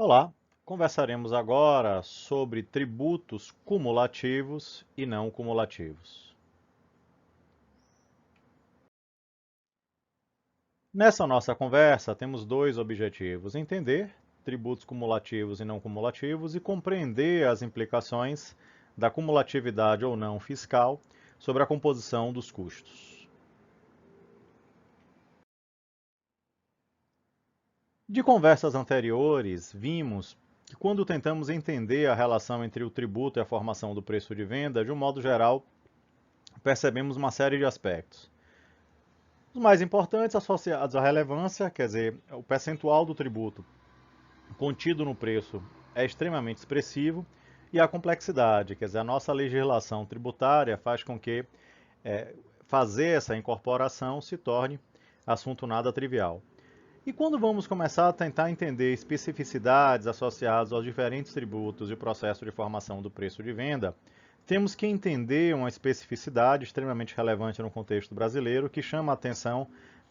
Olá, conversaremos agora sobre tributos cumulativos e não cumulativos. Nessa nossa conversa, temos dois objetivos: entender tributos cumulativos e não cumulativos e compreender as implicações da cumulatividade ou não fiscal sobre a composição dos custos. De conversas anteriores, vimos que quando tentamos entender a relação entre o tributo e a formação do preço de venda, de um modo geral, percebemos uma série de aspectos. Os mais importantes associados à relevância, quer dizer, o percentual do tributo contido no preço é extremamente expressivo, e a complexidade, quer dizer, a nossa legislação tributária faz com que fazer essa incorporação se torne assunto nada trivial. E quando vamos começar a tentar entender especificidades associadas aos diferentes tributos e o processo de formação do preço de venda, temos que entender uma especificidade extremamente relevante no contexto brasileiro que chama a atenção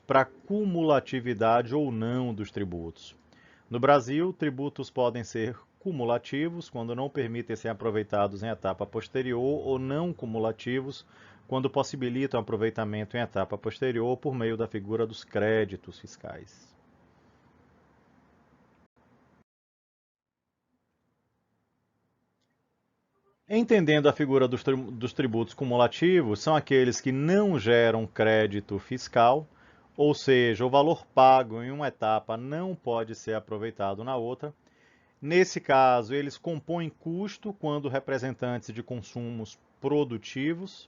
para a cumulatividade ou não dos tributos. No Brasil, tributos podem ser cumulativos, quando não permitem ser aproveitados em etapa posterior, ou não cumulativos, quando possibilitam aproveitamento em etapa posterior por meio da figura dos créditos fiscais. Entendendo a figura dos tributos cumulativos, são aqueles que não geram crédito fiscal, ou seja, o valor pago em uma etapa não pode ser aproveitado na outra. Nesse caso, eles compõem custo quando representantes de consumos produtivos.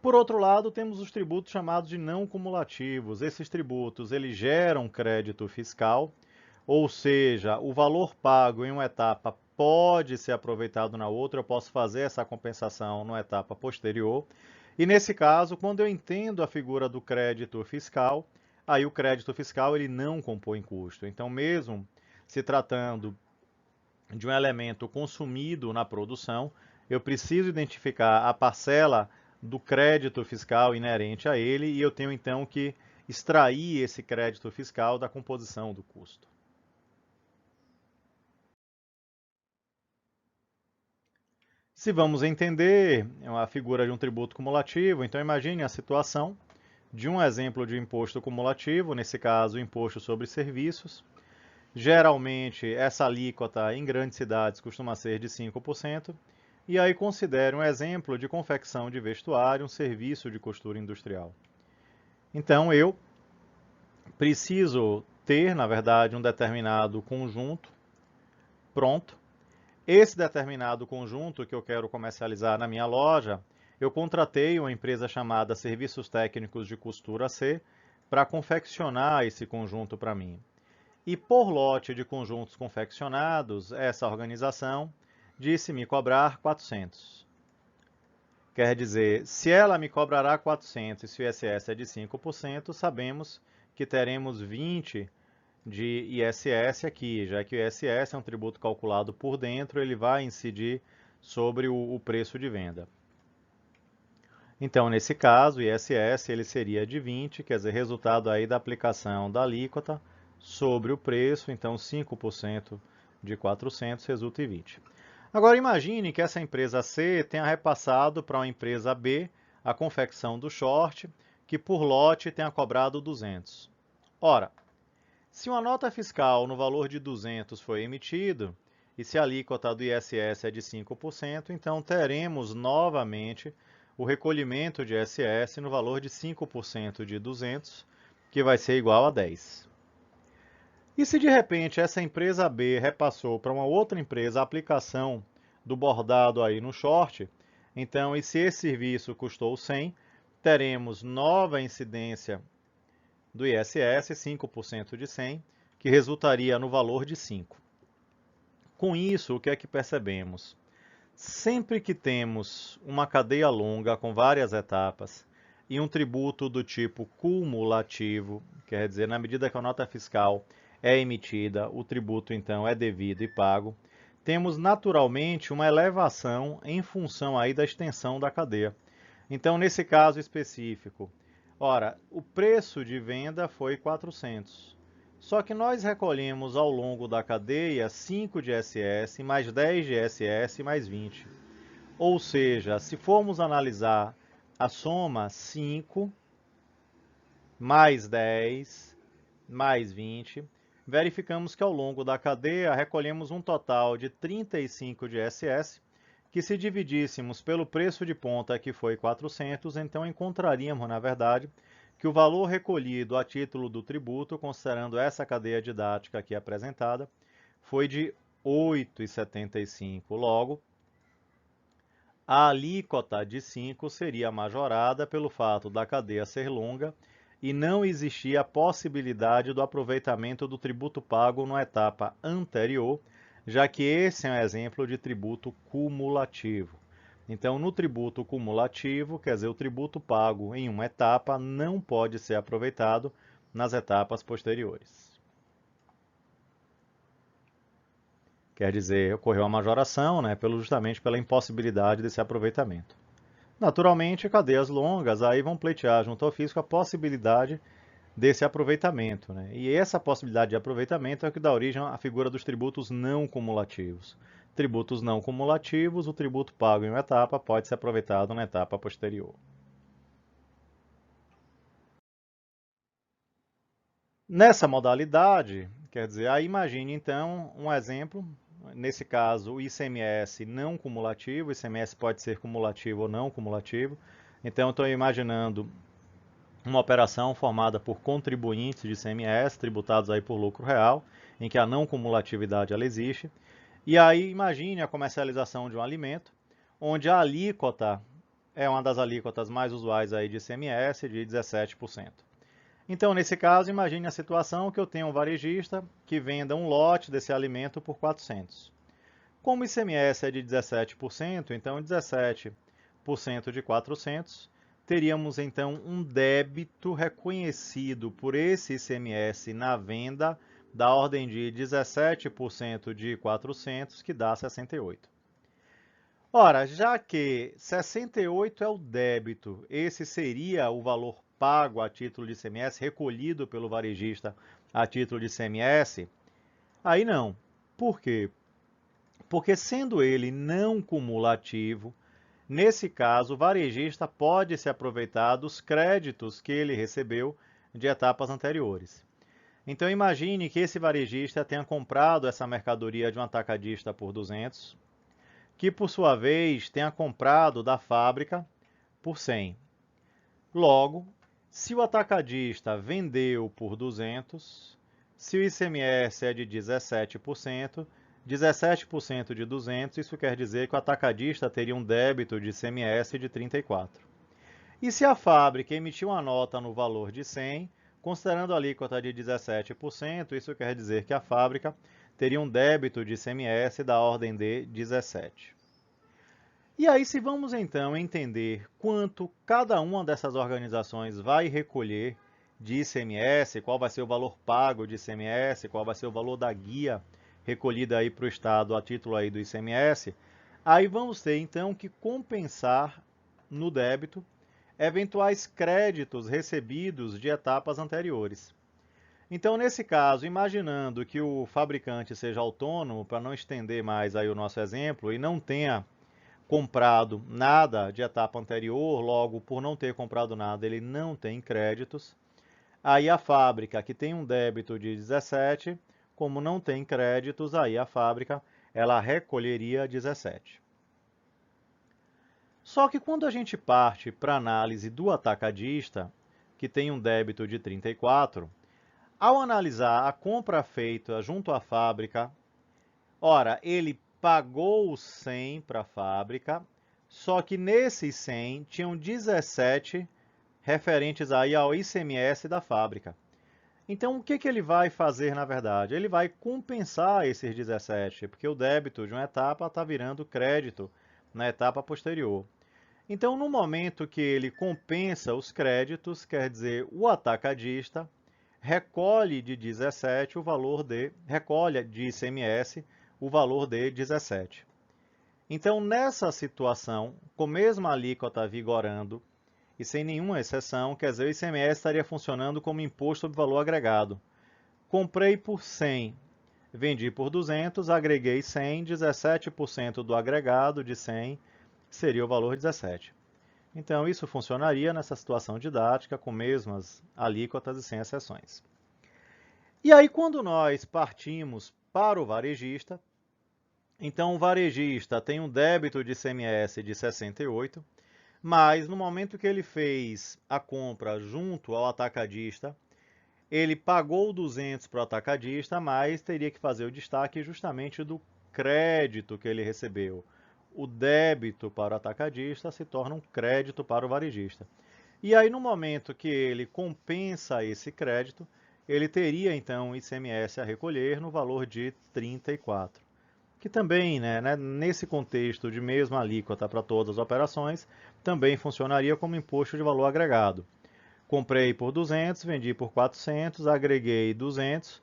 Por outro lado, temos os tributos chamados de não cumulativos. Esses tributos eles geram crédito fiscal, ou seja, o valor pago em uma etapa pode ser aproveitado na outra, eu posso fazer essa compensação numa etapa posterior. E nesse caso, quando eu entendo a figura do crédito fiscal, aí o crédito fiscal ele não compõe custo. Então, mesmo se tratando de um elemento consumido na produção, eu preciso identificar a parcela do crédito fiscal inerente a ele e eu tenho então que extrair esse crédito fiscal da composição do custo. Se vamos entender a figura de um tributo cumulativo, então imagine a situação de um exemplo de imposto cumulativo, nesse caso, o imposto sobre serviços. Geralmente, essa alíquota em grandes cidades costuma ser de 5%. E aí considere um exemplo de confecção de vestuário, um serviço de costura industrial. Então, eu preciso ter, na verdade, um determinado conjunto pronto. Esse determinado conjunto que eu quero comercializar na minha loja, eu contratei uma empresa chamada Serviços Técnicos de Costura C para confeccionar esse conjunto para mim. E por lote de conjuntos confeccionados, essa organização disse me cobrar 400. Quer dizer, se ela me cobrará 400 e se o ISS é de 5%, sabemos que teremos 20 de ISS aqui, já que o ISS é um tributo calculado por dentro, ele vai incidir sobre o preço de venda. Então, nesse caso, o ISS ele seria de 20, quer dizer, resultado aí da aplicação da alíquota sobre o preço, então 5% de 400 resulta em 20. Agora imagine que essa empresa C tenha repassado para uma empresa B a confecção do short, que por lote tenha cobrado 200. Ora, se uma nota fiscal no valor de 200 foi emitida, e se a alíquota do ISS é de 5%, então teremos novamente o recolhimento de ISS no valor de 5% de 200, que vai ser igual a 10. E se de repente essa empresa B repassou para uma outra empresa a aplicação do bordado aí no short, então e se esse serviço custou 100, teremos nova incidência do ISS, 5% de 100, que resultaria no valor de 5. Com isso, o que é que percebemos? Sempre que temos uma cadeia longa com várias etapas e um tributo do tipo cumulativo, quer dizer, na medida que a nota fiscal é emitida, o tributo então é devido e pago, temos naturalmente uma elevação em função aí da extensão da cadeia. Então, nesse caso específico, ora, o preço de venda foi 400. Só que nós recolhemos ao longo da cadeia 5 de ISS, mais 10 de ISS, mais 20. Ou seja, se formos analisar a soma 5 mais 10 mais 20, verificamos que ao longo da cadeia recolhemos um total de 35 de ISS, que se dividíssemos pelo preço de ponta, que foi 400, então encontraríamos, na verdade, que o valor recolhido a título do tributo, considerando essa cadeia didática aqui apresentada, foi de R$ 8,75. Logo, a alíquota de 5 seria majorada pelo fato da cadeia ser longa e não existia a possibilidade do aproveitamento do tributo pago na etapa anterior, já que esse é um exemplo de tributo cumulativo. Então, no tributo cumulativo, quer dizer, o tributo pago em uma etapa não pode ser aproveitado nas etapas posteriores. Quer dizer, ocorreu uma majoração, né, justamente pela impossibilidade desse aproveitamento. Naturalmente, cadeias longas aí vão pleitear junto ao fisco a possibilidade desse aproveitamento, né? E essa possibilidade de aproveitamento é o que dá origem à figura dos tributos não cumulativos. Tributos não cumulativos, o tributo pago em uma etapa pode ser aproveitado na etapa posterior. Nessa modalidade, quer dizer, aí imagine então um exemplo, nesse caso o ICMS não cumulativo, o ICMS pode ser cumulativo ou não cumulativo, então estou imaginando uma operação formada por contribuintes de ICMS tributados aí por lucro real, em que a não cumulatividade ela existe, e aí imagine a comercialização de um alimento, onde a alíquota é uma das alíquotas mais usuais aí de ICMS, de 17%. Então, nesse caso, imagine a situação que eu tenho um varejista que venda um lote desse alimento por 400. Como o ICMS é de 17%, então 17% de 400, teríamos então um débito reconhecido por esse ICMS na venda da ordem de 17% de 400, que dá 68. Ora, já que 68 é o débito, esse seria o valor pago a título de ICMS, recolhido pelo varejista a título de ICMS, aí não. Por quê? Porque sendo ele não cumulativo, nesse caso, o varejista pode se aproveitar dos créditos que ele recebeu de etapas anteriores. Então imagine que esse varejista tenha comprado essa mercadoria de um atacadista por 200, que por sua vez tenha comprado da fábrica por 100. Logo, se o atacadista vendeu por 200, se o ICMS é de 17%, 17% de 200, isso quer dizer que o atacadista teria um débito de ICMS de 34. E se a fábrica emitiu uma nota no valor de 100, considerando a alíquota de 17%, isso quer dizer que a fábrica teria um débito de ICMS da ordem de 17. E aí, se vamos então entender quanto cada uma dessas organizações vai recolher de ICMS, qual vai ser o valor pago de ICMS, qual vai ser o valor da guia recolhida aí para o Estado a título aí do ICMS, aí vamos ter então que compensar no débito eventuais créditos recebidos de etapas anteriores. Então, nesse caso, imaginando que o fabricante seja autônomo, para não estender mais aí o nosso exemplo, e não tenha comprado nada de etapa anterior, logo, por não ter comprado nada, ele não tem créditos. Aí a fábrica, que tem um débito de 17, como não tem créditos, aí a fábrica ela recolheria 17. Só que quando a gente parte para a análise do atacadista, que tem um débito de 34, ao analisar a compra feita junto à fábrica, ora, ele pagou os 100 para a fábrica, só que nesses 100 tinham 17 referentes aí ao ICMS da fábrica. Então, o que ele vai fazer na verdade? Ele vai compensar esses 17, porque o débito de uma etapa está virando crédito na etapa posterior. Então, no momento que ele compensa os créditos, quer dizer, o atacadista recolhe de 17 o valor recolhe de ICMS o valor de 17. Então, nessa situação, com a mesma alíquota vigorando e sem nenhuma exceção, quer dizer, o ICMS estaria funcionando como imposto sobre valor agregado. comprei por 100, vendi por 200, agreguei 100, 17% do agregado de 100 seria o valor 17. Então, isso funcionaria nessa situação didática com mesmas alíquotas e sem exceções. E aí, quando nós partimos para o varejista, então o varejista tem um débito de ICMS de 68, mas no momento que ele fez a compra junto ao atacadista, ele pagou 200 para o atacadista, mas teria que fazer o destaque justamente do crédito que ele recebeu. O débito para o atacadista se torna um crédito para o varejista. E aí, no momento que ele compensa esse crédito, ele teria então ICMS a recolher no valor de 34. Que também, nesse contexto de mesma alíquota para todas as operações, também funcionaria como imposto de valor agregado. Comprei por 200, vendi por 400, agreguei 200,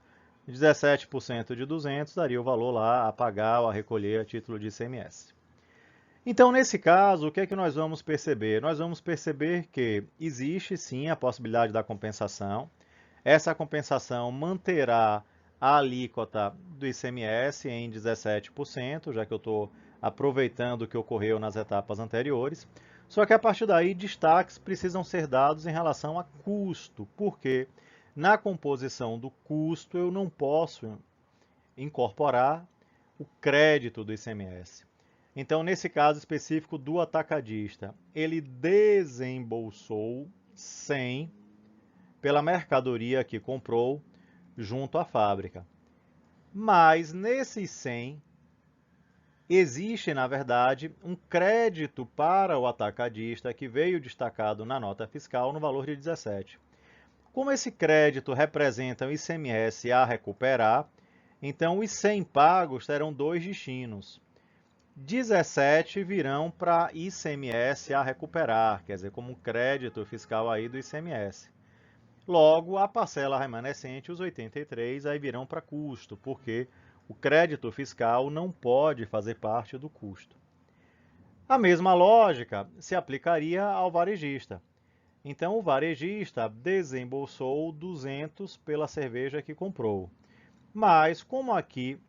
17% de 200 daria o valor lá a pagar ou a recolher a título de ICMS. Então, nesse caso, o que é que nós vamos perceber? Nós vamos perceber que existe sim a possibilidade da compensação. Essa compensação manterá a alíquota do ICMS em 17%, já que eu estou aproveitando o que ocorreu nas etapas anteriores. Só que a partir daí, destaques precisam ser dados em relação a custo, porque na composição do custo eu não posso incorporar o crédito do ICMS. Então, nesse caso específico do atacadista, ele desembolsou 100 pela mercadoria que comprou junto à fábrica. Mas nesses 100, existe, na verdade, um crédito para o atacadista que veio destacado na nota fiscal no valor de 17. Como esse crédito representa o ICMS a recuperar, então os 100 pagos terão dois destinos. 17 virão para ICMS a recuperar, quer dizer, como um crédito fiscal aí do ICMS. Logo, a parcela remanescente, os 83, aí virão para custo, porque o crédito fiscal não pode fazer parte do custo. A mesma lógica se aplicaria ao varejista. Então, o varejista desembolsou 200 pela cerveja que comprou. Mas, como aqui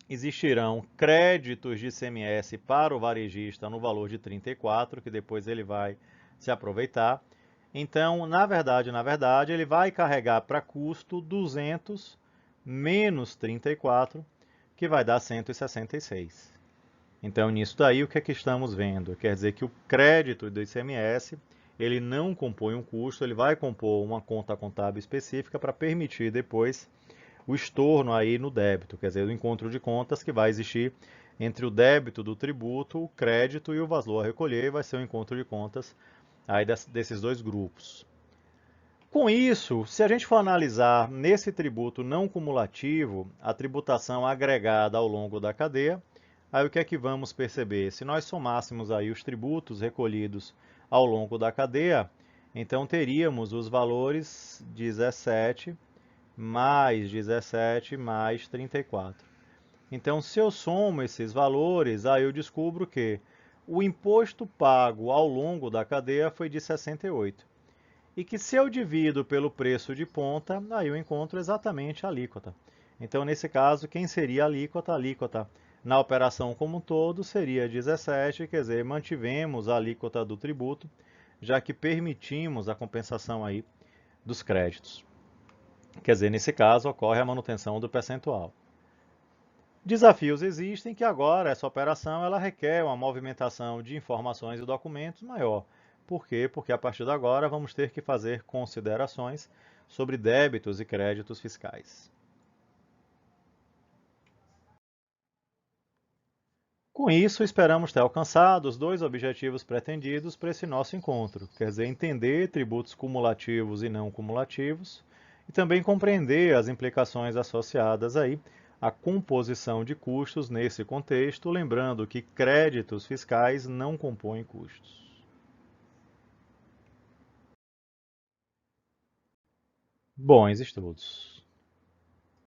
existirão créditos de ICMS para o varejista no valor de 34, que depois ele vai se aproveitar, então, na verdade, ele vai carregar para custo 200 menos 34, que vai dar 166. Então, nisso daí, o que é que estamos vendo? Quer dizer que o crédito do ICMS, ele não compõe um custo, ele vai compor uma conta contábil específica para permitir depois o estorno aí no débito, quer dizer, o encontro de contas que vai existir entre o débito do tributo, o crédito e o valor a recolher, vai ser o encontro de contas aí desses dois grupos. Com isso, se a gente for analisar nesse tributo não cumulativo, a tributação agregada ao longo da cadeia, aí o que é que vamos perceber? Se nós somássemos aí os tributos recolhidos ao longo da cadeia, então teríamos os valores 17 mais 17 mais 34. Então, se eu somo esses valores, aí eu descubro que o imposto pago ao longo da cadeia foi de 68. E que se eu divido pelo preço de ponta, aí eu encontro exatamente a alíquota. Então, nesse caso, quem seria a alíquota? A alíquota na operação como um todo seria 17, quer dizer, mantivemos a alíquota do tributo, já que permitimos a compensação aí dos créditos. Quer dizer, nesse caso, ocorre a manutenção do percentual. Desafios existem que agora essa operação ela requer uma movimentação de informações e documentos maior. Por quê? Porque a partir de agora vamos ter que fazer considerações sobre débitos e créditos fiscais. Com isso, esperamos ter alcançado os dois objetivos pretendidos para esse nosso encontro, quer dizer, entender tributos cumulativos e não cumulativos, e também compreender as implicações associadas aí à composição de custos nesse contexto, lembrando que créditos fiscais não compõem custos. Bons estudos!